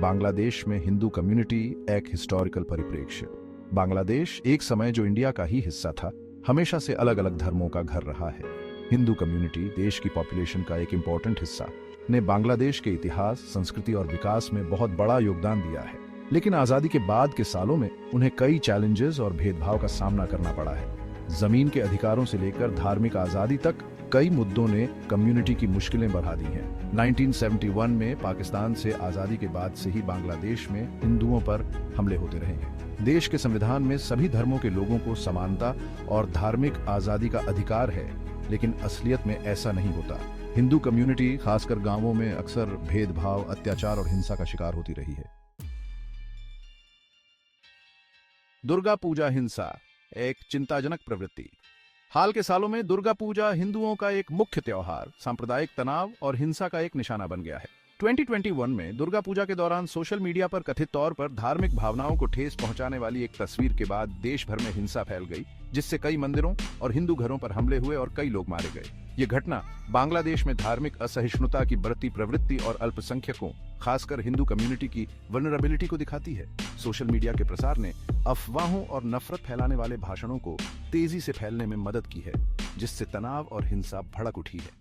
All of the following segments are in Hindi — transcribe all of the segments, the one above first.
बांग्लादेश में हिंदू कम्युनिटी एक हिस्टोरिकल परिप्रेक्ष्य। बांग्लादेश एक समय जो इंडिया का ही हिस्सा था, हमेशा से अलग अलग धर्मों का घर रहा है। हिंदू कम्युनिटी देश की पॉपुलेशन का एक इम्पोर्टेंट हिस्सा ने बांग्लादेश के इतिहास, संस्कृति और विकास में बहुत बड़ा योगदान दिया है। लेकिन आजादी के बाद के सालों में उन्हें कई चैलेंजेस और भेदभाव का सामना करना पड़ा है। जमीन के अधिकारों से लेकर धार्मिक आजादी तक कई मुद्दों ने कम्युनिटी की मुश्किलें बढ़ा दी हैं। 1971 में पाकिस्तान से आजादी के बाद से ही बांग्लादेश में हिंदुओं पर हमले होते रहे हैं। देश के संविधान में सभी धर्मों के लोगों को समानता और धार्मिक आजादी का अधिकार है, लेकिन असलियत में ऐसा नहीं होता। हिंदू कम्युनिटी खासकर गांवों में अक्सर भेदभाव, अत्याचार और हिंसा का शिकार होती रही है। दुर्गा पूजा हिंसा एक चिंताजनक प्रवृत्ति। हाल के सालों में दुर्गा पूजा हिंदुओं का एक मुख्य त्योहार, सांप्रदायिक तनाव और हिंसा का एक निशाना बन गया है। 2021 में दुर्गा पूजा के दौरान सोशल मीडिया पर कथित तौर पर धार्मिक भावनाओं को ठेस पहुंचाने वाली एक तस्वीर के बाद देश भर में हिंसा फैल गई, जिससे कई मंदिरों और हिंदू घरों पर हमले हुए और कई लोग मारे गए। ये घटना बांग्लादेश में धार्मिक असहिष्णुता की बढ़ती प्रवृत्ति और अल्पसंख्यकों, खासकर हिंदू कम्युनिटी की वल्नरेबिलिटी को दिखाती है। सोशल मीडिया के प्रसार ने अफवाहों और नफरत फैलाने वाले भाषणों को तेजी से फैलने में मदद की है, जिससे तनाव और हिंसा भड़क उठी है।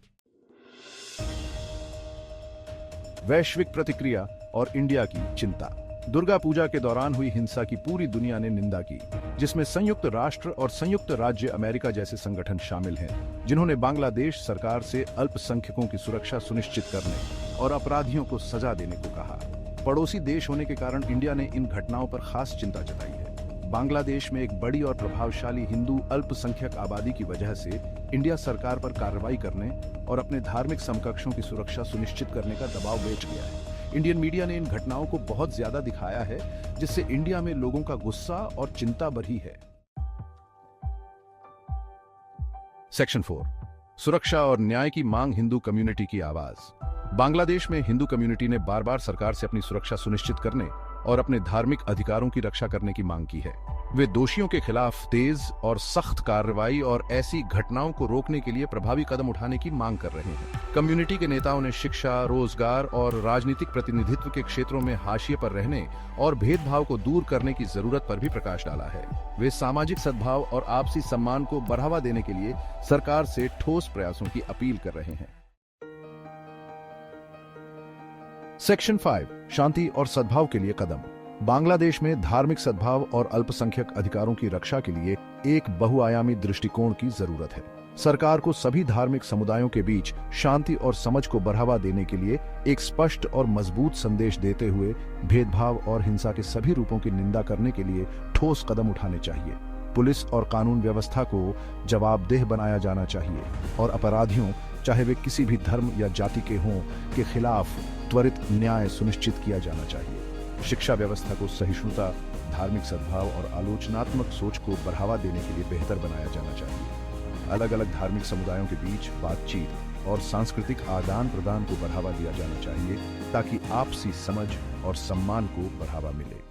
वैश्विक प्रतिक्रिया और इंडिया की चिंता। दुर्गा पूजा के दौरान हुई हिंसा की पूरी दुनिया ने निंदा की, जिसमें संयुक्त राष्ट्र और संयुक्त राज्य अमेरिका जैसे संगठन शामिल हैं, जिन्होंने बांग्लादेश सरकार से अल्पसंख्यकों की सुरक्षा सुनिश्चित करने और अपराधियों को सजा देने को कहा। पड़ोसी देश होने के कारण इंडिया ने इन घटनाओं पर खास चिंता जताई है। बांग्लादेश में एक बड़ी और प्रभावशाली हिंदू अल्पसंख्यक आबादी की वजह से इंडिया सरकार पर कार्रवाई करने और अपने धार्मिक समकक्षों की सुरक्षा सुनिश्चित करने का दबाव बैठ गया है। इंडियन मीडिया ने इन घटनाओं को बहुत ज्यादा दिखाया है, जिससे इंडिया में लोगों का गुस्सा और चिंता बढ़ी है। सेक्शन 4, सुरक्षा और न्याय की मांग। हिंदू कम्युनिटी की आवाज। बांग्लादेश में हिंदू कम्युनिटी ने बार बार सरकार से अपनी सुरक्षा सुनिश्चित करने और अपने धार्मिक अधिकारों की रक्षा करने की मांग की है। वे दोषियों के खिलाफ तेज और सख्त कार्रवाई और ऐसी घटनाओं को रोकने के लिए प्रभावी कदम उठाने की मांग कर रहे हैं। कम्युनिटी के नेताओं ने शिक्षा, रोजगार और राजनीतिक प्रतिनिधित्व के क्षेत्रों में हाशिए पर रहने और भेदभाव को दूर करने की जरूरत पर भी प्रकाश डाला है। वे सामाजिक सद्भाव और आपसी सम्मान को बढ़ावा देने के लिए सरकार से ठोस प्रयासों की अपील कर रहे हैं। सेक्शन 5, शांति और सद्भाव के लिए कदम। बांग्लादेश में धार्मिक सद्भाव और अल्पसंख्यक अधिकारों की रक्षा के लिए एक बहुआयामी दृष्टिकोण की जरूरत है। सरकार को सभी धार्मिक समुदायों के बीच शांति और समझ को बढ़ावा देने के लिए एक स्पष्ट और मजबूत संदेश देते हुए भेदभाव और हिंसा के सभी रूपों की निंदा करने के लिए ठोस कदम उठाने चाहिए। पुलिस और कानून व्यवस्था को जवाबदेह बनाया जाना चाहिए और अपराधियों, चाहे वे किसी भी धर्म या जाति के हों, के खिलाफ त्वरित न्याय सुनिश्चित किया जाना चाहिए। शिक्षा व्यवस्था को सहिष्णुता, धार्मिक सद्भाव और आलोचनात्मक सोच को बढ़ावा देने के लिए बेहतर बनाया जाना चाहिए। अलग अलग धार्मिक समुदायों के बीच बातचीत और सांस्कृतिक आदान प्रदान को बढ़ावा दिया जाना चाहिए, ताकि आपसी समझ और सम्मान को बढ़ावा मिले।